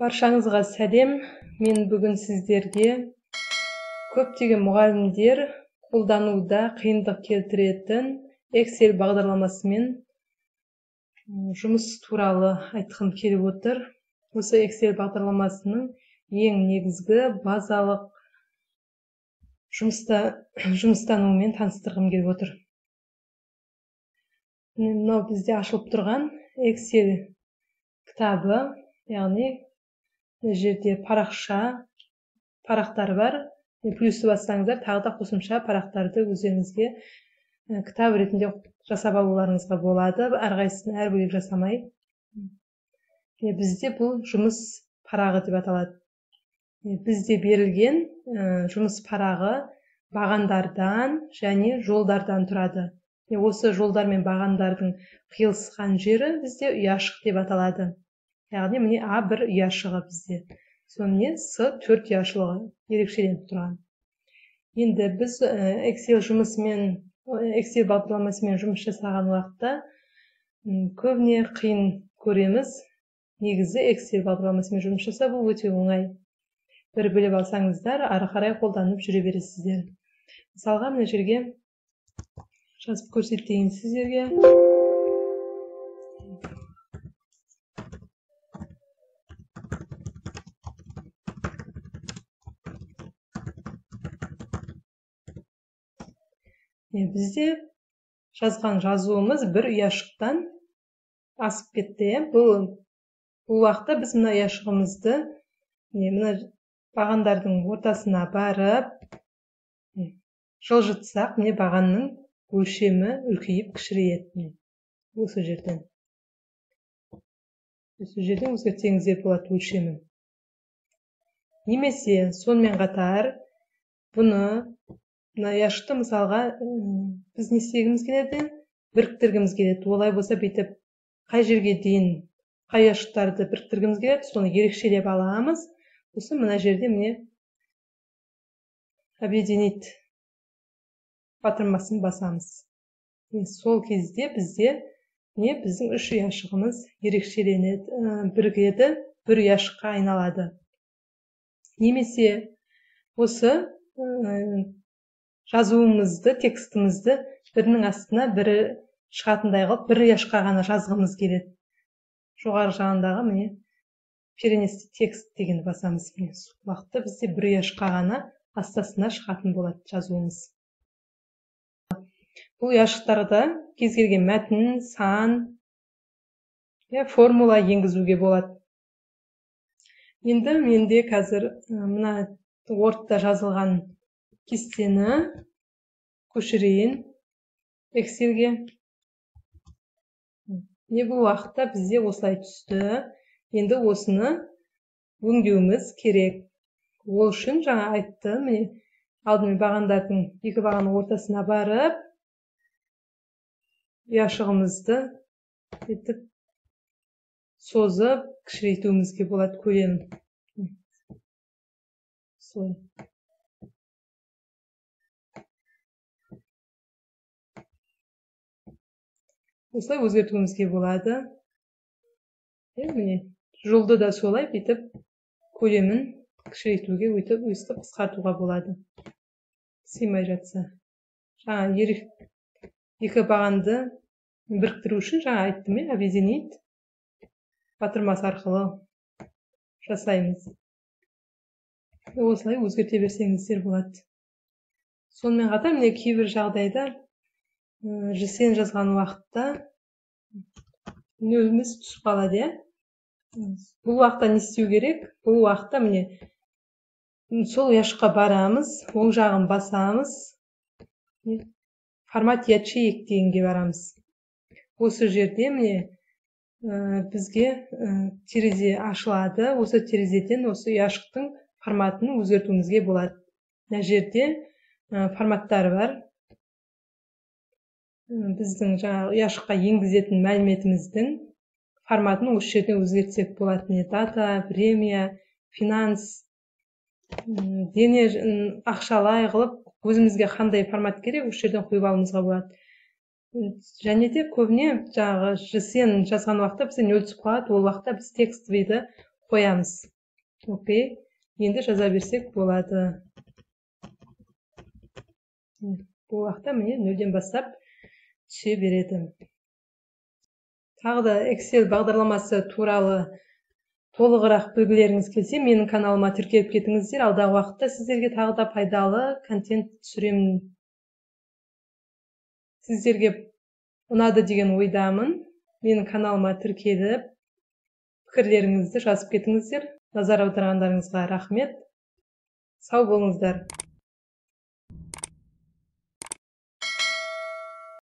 Баршаңызға сәлем. Мен бүгін сіздерге көптеген мұғалімдер қолдануда қиындық келтіретін Excel бағдарламасымен жұмыс туралы айтқым келіп отыр. Осы Excel бағдарламасының ең негізгі базалық жұмыстануымен таныстырғым келіп отыр. Мынау бізде ашылып тұрған Excel кітабы, яғни жерде парақтар бар. Плюсті бассаңыздар, тағы да қосымша парақтарды өздеріңізге кітап ретінде жасап алуларыңызға болады. Әрқайсысын әр бөлек жасамай. Бізде бұл жұмыс парағы деп аталады. Бізде берілген жұмыс парағы бағандардан және жолдардан тұрады. Осы жолдар мен бағандардың қиылысқан жері бізде ұяшық деп аталады. Яғни міне А1 ұяшығы бізде. Сонымен С4 ұяшығы ерекшеленіп тұрған. Енді біз Excel бағдарламасымен жұмыс жасаған уақытта көбіне қиын көреміз. Негізі Excel бағдарламасымен жұмыс жасау бұл өте оңай. Бір біліп алсаңыздар, ары қарай қолданып жүре бересіздер. Мысалға мына жерге жазып көрсетейін сіздерге. Бізде жазған жазуымыз бір ұяшықтан асып кетті. Бұл уақытта біз мына ұяшығымызды мына бағандардың ортасына барып жылжытсақ, міне бағанның өлшемі үлкейіп кішірейеді. Осы жерден өзгертсеңіздер болады өлшемін. Немесе сонымен қатар бұны мына ұяшықты мысалға біз не істегіміз келеді? Біріктіргіміз келеді. Олай болса бүйтіп қай жерге дейін қай ұяшықтарды біріктіргіміз келеді, соны ерекшелеп аламыз. Осы мына жерде міне объединить батырмасын басамыз. Сол кезде бізде біздің үш ұяшығымыз ерекшеленеді, бірігеді, бір ұяшыққа айналады. Немесе осы жазуымызды, текстімізді бірінің астына бірі шығатындай қылып, бір ұяшыққа ғана жазғымыз келеді. Жоғары жағындағы міне перенести текст деген басамыз. Сол уақытта бізде бір ұяшыққа ғана астасына шығатын болады жазуымыз. Бұл ұяшықтарда кез келген мәтін, сан, формула енгізуге болады. Енді менде қазір мына Word'да жазылған кестені көшірейін Excel'ге. Бұл уақытта бізде осылай түсті. Енді осыны өңдеуіміз керек. Ол үшін жаңа айттым, алдымен бағандардың екі бағанның ортасына барып, ұяшығымызды созып, кішірейтуімізге болады көлемін. Осылай өзгертуімізге болады. Жолды да солай бүйтіп көлемін кішірейтуге, өйстіп қысқартуға болады. Сыймай жатса. Жаңа екі бағанды біріктіру үшін жаңа айттым, объединить батырмасы арқылы жасаймыз. Осылай өзгерте берсеңіздер болады. Сонымен қатар кейбір жағдайда жесен жазған уақытта нөліміз түсіп қалады. Бұл уақытта не істеу керек? Бұл уақытта сол ұяшыққа барамыз, оң жағын басамыз, формат ячеек дегенге барамыз. Осы жерде бізге терезе ашылады. Осы терезеден осы ұяшықтың форматын өзгертуімізге болады. Мына жерде форматтары бар. Біздің ұяшыққа енгізетін мәліметіміздің форматын осы жерден өзгертсек болады. Дата, премия, финанс, дене ақшалай қылып, өзімізге қандай формат керек, осы жерден қойып алуымызға болады. Және де көбіне жесен жазған уақытта бізде нөл түсіп қалады. Ол уақытта біз текстовыйды қоямыз. Окей, енді жаза берсек болады. Бұл уақытта міне 0-ден бастап түсе береді. Тағы да Excel бағдарламасы туралы толығырақ білгілеріңіз келсе, менің каналыма тіркеліп кетіңіздер. Алдағы уақытта сіздерге тағы да пайдалы контент түсіремін. Сіздерге ұнады деген ойдамын. Менің каналыма тіркеліп, пікірлеріңізді жазып кетіңіздер. Назар аударғандарыңызға рахмет. Сау болыңыздар.